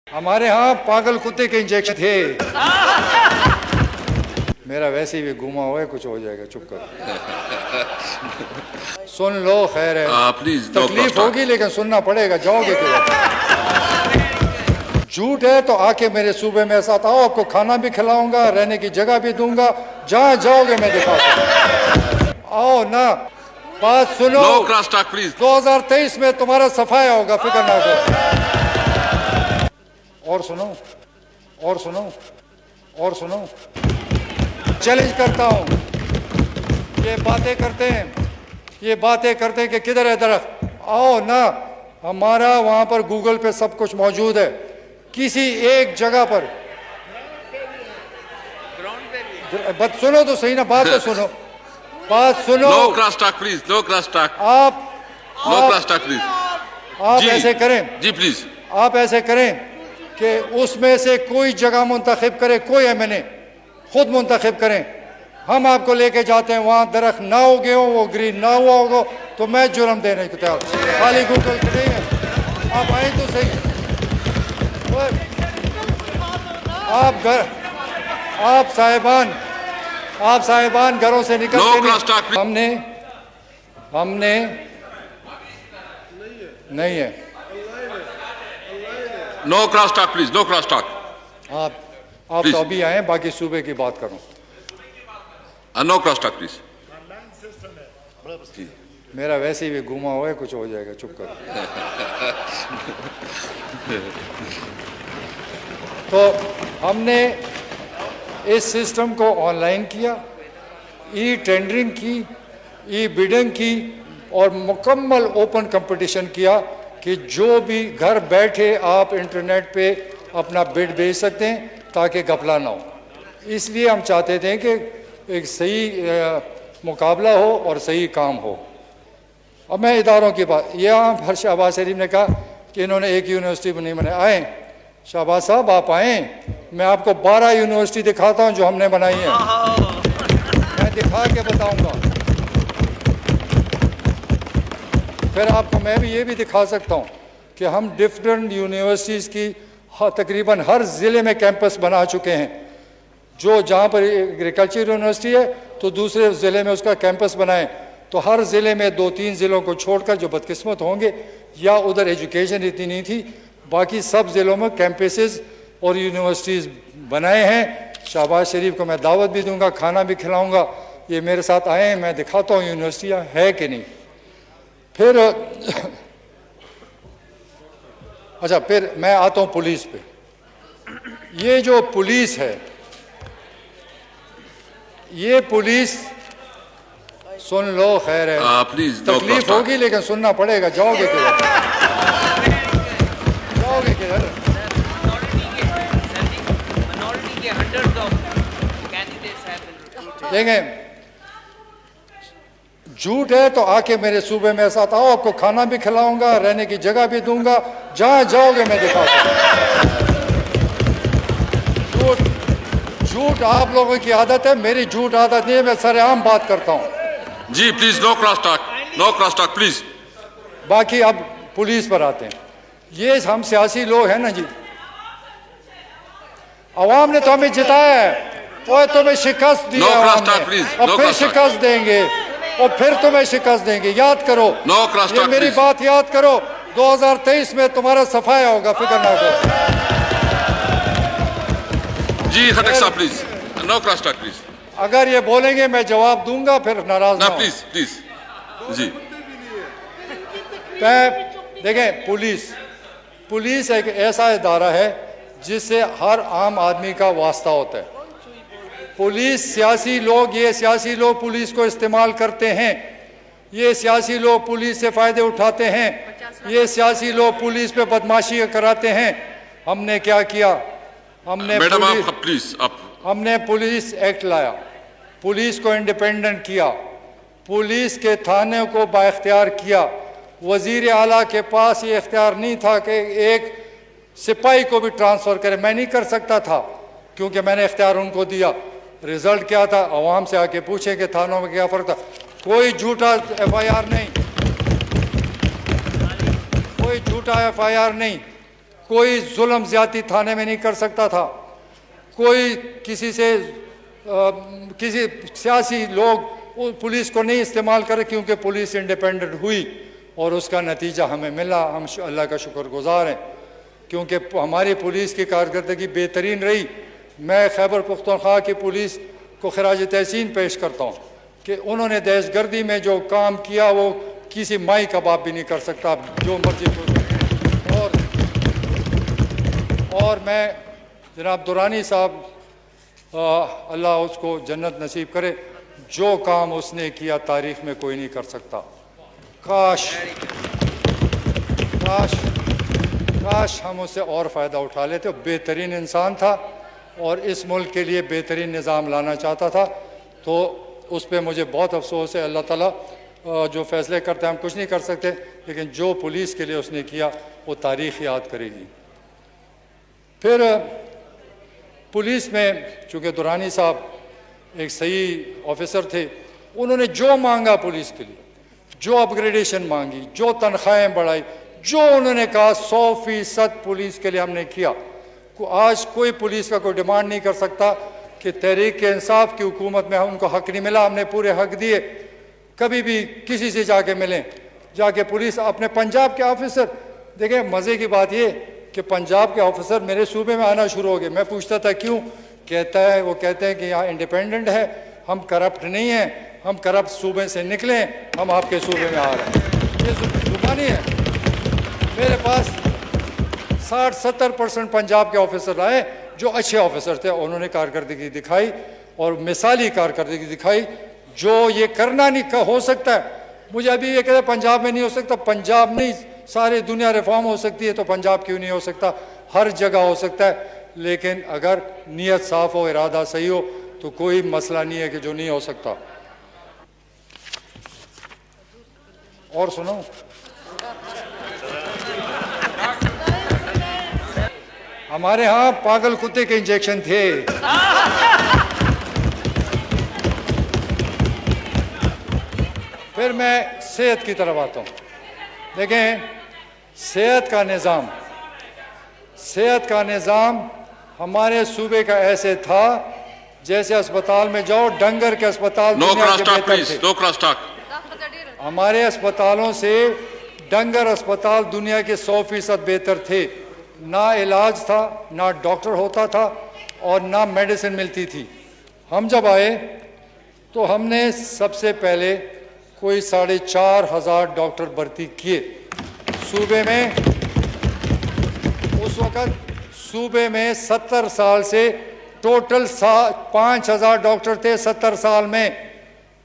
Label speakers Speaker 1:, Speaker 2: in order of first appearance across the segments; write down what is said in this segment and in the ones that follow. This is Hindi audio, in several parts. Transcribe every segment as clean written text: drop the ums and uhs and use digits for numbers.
Speaker 1: हमारे यहाँ पागल कुत्ते के इंजेक्शन थे। मेरा वैसे भी घुमा हुआ है, कुछ हो जाएगा, चुप कर। सुन लो, खैर है।
Speaker 2: प्लीज
Speaker 1: तकलीफ होगी लेकिन सुनना पड़ेगा, जाओगे क्यों? झूठ है तो आके मेरे सूबे में साथ आओ, आपको खाना भी खिलाऊंगा, रहने की जगह भी दूंगा, जहां जाओगे मैं दिखाऊंगा। आओ ना, बात सुनो।
Speaker 2: No cross talk please.
Speaker 1: 2023 में तुम्हारा सफाया होगा, फिक्र ना करो। और सुनो, और सुनो, और सुनो, चैलेंज करता हूं। ये बातें करते हैं कि किधर है दरख्त, आओ ना, हमारा वहां पर गूगल पे सब कुछ मौजूद है। किसी एक जगह पर बात सुनो तो सही ना, बात तो सुनो, बात सुनो।
Speaker 2: No cross talk please, no cross talk.
Speaker 1: No
Speaker 2: cross talk please.
Speaker 1: आप ऐसे करें
Speaker 2: जी प्लीज,
Speaker 1: आप ऐसे करें कि उसमें से कोई जगह मुंतखब करे, कोई एमएनए खुद मुंतखब करें, हम आपको लेके जाते हैं। वहां दरख्त ना उगे हो, वो ग्रीन ना हुआ होगा, तो मैं जुर्म देने को तैयार। खाली गूगल की नहीं है, आप आए तो सही। आप साहिबान घरों से निकलते नहीं। हमने नहीं है।
Speaker 2: No cross talk please, no cross talk.
Speaker 1: आप तो अभी आए, बाकी सूबे की बात करो।
Speaker 2: No cross talk please.
Speaker 1: मेरा वैसे भी घुमा हुआ है, कुछ हो जाएगा, चुप करो। तो हमने इस सिस्टम को ऑनलाइन किया, ई टेंडरिंग की, ई बिडिंग की, और मुकम्मल ओपन कंपटीशन किया कि जो भी घर बैठे आप इंटरनेट पे अपना बिड भेज सकते हैं ताकि घपला ना हो। इसलिए हम चाहते थे कि एक सही मुकाबला हो और सही काम हो। अब मैं इदारों की बात, यहाँ हर शहबाज शरीफ ने कहा कि इन्होंने एक यूनिवर्सिटी नहीं बनाई। आए शहबाज साहब, आप आए, मैं आपको 12 यूनिवर्सिटी दिखाता हूँ जो हमने बनाई है, मैं दिखा के बताऊंगा। फिर आपको मैं भी ये भी दिखा सकता हूँ कि हम डिफरेंट यूनिवर्सिटीज़ की तकरीबन हर ज़िले में कैंपस बना चुके हैं। जो जहाँ पर एग्रीकल्चर यूनिवर्सिटी है तो दूसरे ज़िले में उसका कैंपस बनाएं, तो हर ज़िले में 2-3 ज़िलों को छोड़कर जो बदकिस्मत होंगे या उधर एजुकेशन इतनी नहीं थी, बाकी सब ज़िलों में कैंपसेस और यूनिवर्सिटीज़ बनाए हैं। शहबाज शरीफ को मैं दावत भी दूंगा, खाना भी खिलाऊंगा। ये मेरे साथ आए हैं, मैं दिखाता हूँ यूनिवर्सिटियाँ है कि नहीं। फिर अच्छा, फिर मैं आता हूँ पुलिस पे। ये जो पुलिस है, ये पुलिस, सुन लो, खैर है।
Speaker 2: प्लीज
Speaker 1: तकलीफ होगी लेकिन सुनना पड़ेगा, जाओगे किधर? जाओगे किधर? देखें, झूठ है तो आके मेरे सूबे में साथ आओ, आपको खाना भी खिलाऊंगा, रहने की जगह भी दूंगा, जहां जाओगे मैं दिखाऊंगा। झूठ आप लोगों की आदत है, मेरी झूठ आदत नहीं है, मैं सरेआम बात करता हूं।
Speaker 2: जी please, no cross talk, no cross talk please.
Speaker 1: बाकी अब पुलिस पर आते हैं। ये हम सियासी लोग हैं ना जी, अवाम ने तो हमें जिताया है, और तुम्हें शिकस्त दी है अवाम ने, और फिर शिकस्त देंगे, और फिर तुम्हें शिकस्त देंगे। याद करो,
Speaker 2: नो क्रॉस टॉक,
Speaker 1: मेरी बात याद करो। 2023 में तुम्हारा सफाया होगा, फिक्र ना करो।
Speaker 2: जी खटक साहब please, no cross talk please.
Speaker 1: अगर ये बोलेंगे मैं जवाब दूंगा, फिर नाराज ना
Speaker 2: प्लीज प्लीज। जी
Speaker 1: देखें, पुलिस एक ऐसा इदारा है जिससे हर आम आदमी का वास्ता होता है। पुलिस सियासी लोग, ये सियासी लोग पुलिस को इस्तेमाल करते हैं, ये सियासी लोग पुलिस से फायदे उठाते हैं, ये सियासी लोग पुलिस पे बदमाशी कराते हैं। हमने क्या किया? हमने पुलिस एक्ट लाया, पुलिस को इंडिपेंडेंट किया, पुलिस के थाने को बाइख्तियार किया। वजीर आला के पास ये इख्तियार नहीं था कि एक सिपाही को भी ट्रांसफ़र करे, मैं नहीं कर सकता था क्योंकि मैंने इख्तियार उनको दिया। रिजल्ट क्या था? अवाम से आके पूछे कि थानों में क्या फ़र्क था। कोई झूठा FIR नहीं, कोई झूठा FIR नहीं, कोई जुल्म ज्यादती थाने में नहीं कर सकता था, कोई किसी से किसी सियासी लोग पुलिस को नहीं इस्तेमाल करे, क्योंकि पुलिस इंडिपेंडेंट हुई और उसका नतीजा हमें मिला। हम अल्लाह का शुक्रगुजार हैं, क्योंकि हमारी पुलिस की कारकर्दगी बेहतरीन रही। मैं खैबर पख्तूनख्वा की पुलिस को खराज तहसीन पेश करता हूँ कि उन्होंने दहशतगर्दी में जो काम किया वो किसी माई का बाप भी नहीं कर सकता, जो मर्जी को। और मैं जनाब दुरानी साहब, अल्लाह उसको जन्नत नसीब करे, जो काम उसने किया तारीख में कोई नहीं कर सकता। काश काश काश हम उससे और फ़ायदा उठा लेते। बेहतरीन इंसान था और इस मुल्क के लिए बेहतरीन निज़ाम लाना चाहता था, तो उस पर मुझे बहुत अफसोस है। अल्लाह ताला जो फ़ैसले करते हैं हम कुछ नहीं कर सकते, लेकिन जो पुलिस के लिए उसने किया वो तारीख़ याद करेगी। फिर पुलिस में चूँकि दुरानी साहब एक सही ऑफिसर थे, उन्होंने जो मांगा पुलिस के लिए, जो अपग्रेडेशन मांगी, जो तनख्वाहें बढ़ाई, जो उन्होंने कहा 100% पुलिस के लिए हमने किया। आज कोई पुलिस का कोई डिमांड नहीं कर सकता कि तहरीक इंसाफ की हुकूमत में उनको हक नहीं मिला, हमने पूरे हक दिए। कभी भी किसी से जाके मिलें, जाके पुलिस अपने पंजाब के ऑफिसर देखें। मज़े की बात ये कि पंजाब के ऑफिसर मेरे सूबे में आना शुरू हो गए। मैं पूछता था क्यों, वो कहते हैं कि यहाँ इंडिपेंडेंट है, हम करप्ट नहीं हैं, हम करप्ट सूबे से निकले, हम आपके सूबे में आ रहे हैं। ये जुबानी है। मेरे पास 60-70% पंजाब के ऑफिसर आए जो अच्छे ऑफिसर थे, उन्होंने कारकर्दगी दिखाई और मिसाली कारकर्दगी दिखाई। जो ये करना नहीं हो सकता है, मुझे अभी ये कहते पंजाब में नहीं हो सकता। पंजाब नहीं, सारी दुनिया रिफॉर्म हो सकती है, तो पंजाब क्यों नहीं हो सकता? हर जगह हो सकता है, लेकिन अगर नीयत साफ हो, इरादा सही हो, तो कोई मसला नहीं है कि जो नहीं हो सकता। और सुनो, हमारे यहाँ पागल कुत्ते के इंजेक्शन थे। फिर मैं सेहत की तरफ आता हूँ। देखें, सेहत का निज़ाम हमारे सूबे का ऐसे था जैसे अस्पताल में जाओ, डंगर के अस्पताल दुनिया के बेहतर थे।
Speaker 2: No cross talk.
Speaker 1: हमारे अस्पतालों से डंगर अस्पताल दुनिया के 100% बेहतर थे। ना इलाज था, ना डॉक्टर होता था और ना मेडिसिन मिलती थी। हम जब आए तो हमने सबसे पहले कोई 4,500 डॉक्टर भर्ती किए सूबे में। उस वक़्त सूबे में 70 साल से टोटल 5,000 डॉक्टर थे 70 साल में।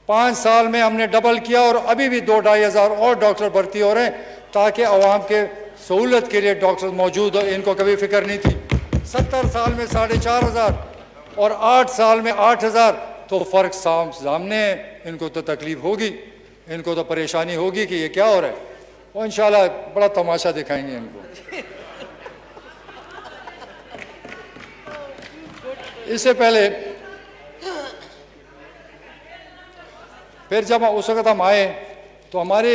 Speaker 1: 5 साल में हमने डबल किया और अभी भी 2-2,500 और डॉक्टर भर्ती हो रहे हैं, ताकि अवाम के सहूलत के लिए डॉक्टर मौजूद हो। इनको कभी फिक्र नहीं थी। 70 साल में 4,500 और 8 साल में 8,000, तो फ़र्क सामने है। इनको तो तकलीफ होगी, इनको तो परेशानी होगी कि ये क्या हो रहा है, और इंशाल्लाह बड़ा तमाशा दिखाएंगे इनको। इससे पहले फिर जब उस वक़्त हम आए तो हमारे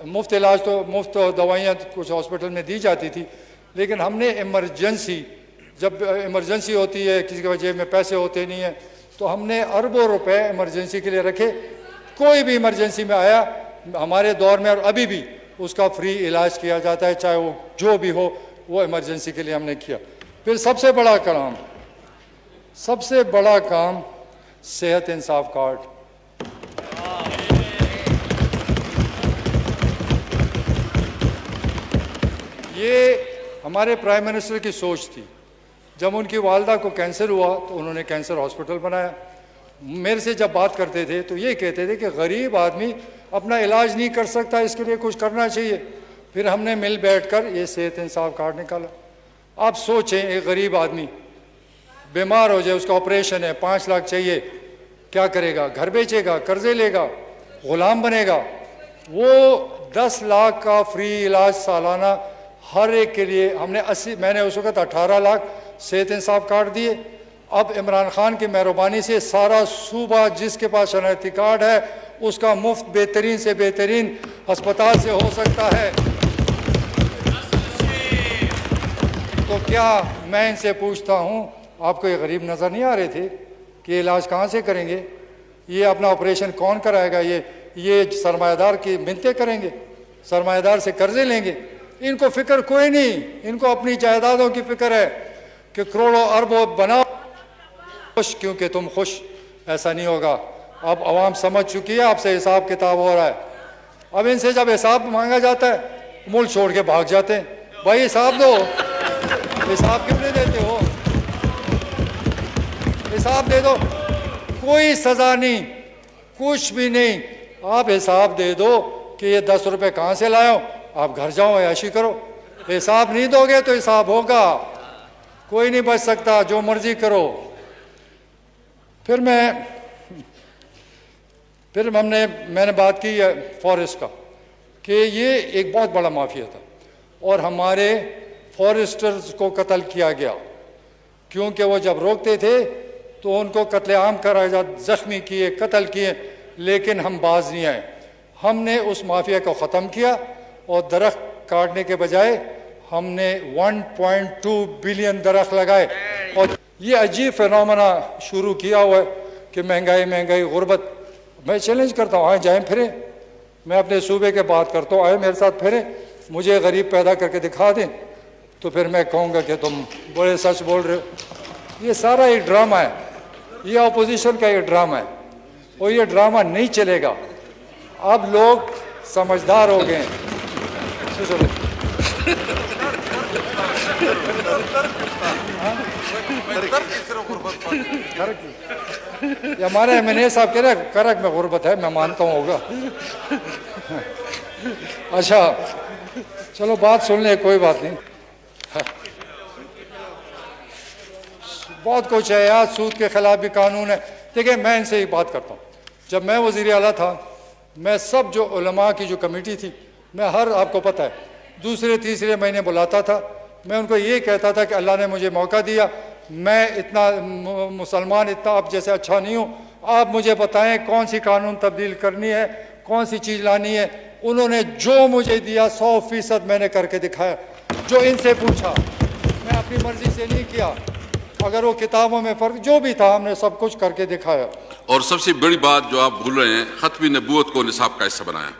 Speaker 1: मुफ्त इलाज, तो मुफ्त दवाइयाँ कुछ हॉस्पिटल में दी जाती थी, लेकिन हमने इमरजेंसी, जब इमरजेंसी होती है, किसी के जेब में पैसे होते नहीं हैं, तो हमने अरबों रुपए इमरजेंसी के लिए रखे। कोई भी इमरजेंसी में आया हमारे दौर में, और अभी भी उसका फ्री इलाज किया जाता है, चाहे वो जो भी हो, वो इमरजेंसी के लिए हमने किया। फिर सबसे बड़ा काम सेहत इंसाफ कार्ड। ये हमारे प्राइम मिनिस्टर की सोच थी। जब उनकी वालदा को कैंसर हुआ तो उन्होंने कैंसर हॉस्पिटल बनाया। मेरे से जब बात करते थे तो ये कहते थे कि गरीब आदमी अपना इलाज नहीं कर सकता, इसके लिए कुछ करना चाहिए। फिर हमने मिल बैठकर ये सेहत इंसाफ कार्ड निकाला। आप सोचें, एक गरीब आदमी बीमार हो जाए, उसका ऑपरेशन है, 5 लाख चाहिए, क्या करेगा? घर बेचेगा, कर्जे लेगा, गुलाम बनेगा? वो 10 लाख का फ्री इलाज सालाना हर एक के लिए हमने मैंने उस वक़्त 18 लाख सेहत इंसाफ कार्ड दिए। अब इमरान खान की मेहरबानी से सारा सूबा जिसके पास शनाख्ती कार्ड है उसका मुफ्त बेहतरीन से बेहतरीन अस्पताल से हो सकता है। तो क्या मैं इनसे पूछता हूँ, आपको ये गरीब नज़र नहीं आ रहे थे कि ये इलाज कहाँ से करेंगे, ये अपना ऑपरेशन कौन कराएगा, ये सरमायादार की मिन्नतें करेंगे, सरमायादार से कर्जे लेंगे। इनको फिक्र कोई नहीं, इनको अपनी जायदादों की फिक्र है कि करोड़ों अरबों बनाओ खुश, क्योंकि तुम खुश। ऐसा नहीं होगा। अब आवाम समझ चुकी है, आपसे हिसाब किताब हो रहा है। अब इनसे जब हिसाब मांगा जाता है मुल्क छोड़ के भाग जाते हैं। भाई हिसाब दो, हिसाब क्यों नहीं देते हो, हिसाब दे दो। कोई सजा नहीं, कुछ भी नहीं, आप हिसाब दे दो कि ये 10 रुपए कहाँ से लाए हो, आप घर जाओ ऐशी करो। हिसाब नहीं दोगे तो हिसाब होगा, कोई नहीं बच सकता, जो मर्जी करो। फिर मैंने बात की फॉरेस्ट का कि ये एक बहुत बड़ा माफिया था और हमारे फॉरेस्टर्स को कत्ल किया गया, क्योंकि वो जब रोकते थे तो उनको कत्लेआम कराया, जख्मी किए, कत्ल किए, लेकिन हम बाज नहीं आए। हमने उस माफिया को ख़त्म किया और दरख्त काटने के बजाय हमने 1.2 बिलियन दरख्त लगाए। और ये अजीब फिनोमेना शुरू किया हुआ है कि महंगाई गुर्बत। मैं चैलेंज करता हूँ, आए जाएं फिरें, मैं अपने सूबे के बात करता हूँ, आए मेरे साथ फिरें, मुझे गरीब पैदा करके दिखा दें तो फिर मैं कहूँगा कि तुम बड़े सच बोल रहे हो। ये सारा एक ड्रामा है, ये अपोजिशन का एक ड्रामा है और ये ड्रामा नहीं चलेगा। अब लोग समझदार हो गए हैं। ये हमारे एमएनए साहब कह रहे करक में गुर्बत है, मैं मानता हूँ होगा। अच्छा चलो बात सुन ले, कोई बात नहीं। बहुत कुछ है यार, सूद के खिलाफ भी कानून है। देखिए मैं इनसे ही बात करता हूँ, जब मैं वज़ीर आला था, मैं सब जो उलमा की जो कमेटी थी, मैं हर, आपको पता है, दूसरे तीसरे महीने बुलाता था। मैं उनको ये कहता था कि अल्लाह ने मुझे मौका दिया, मैं इतना मुसलमान इतना आप जैसे अच्छा नहीं हूँ, आप मुझे बताएं कौन सी कानून तब्दील करनी है, कौन सी चीज़ लानी है। उन्होंने जो मुझे दिया 100% मैंने करके दिखाया। जो इनसे पूछा, मैं अपनी मर्जी से नहीं किया, अगर वो किताबों में फ़र्क जो भी था हमने सब कुछ करके दिखाया।
Speaker 2: और सबसे बड़ी बात जो आप भूल रहे हैं, खत्मी नबूवत को निसाब का हिस्सा बनाया।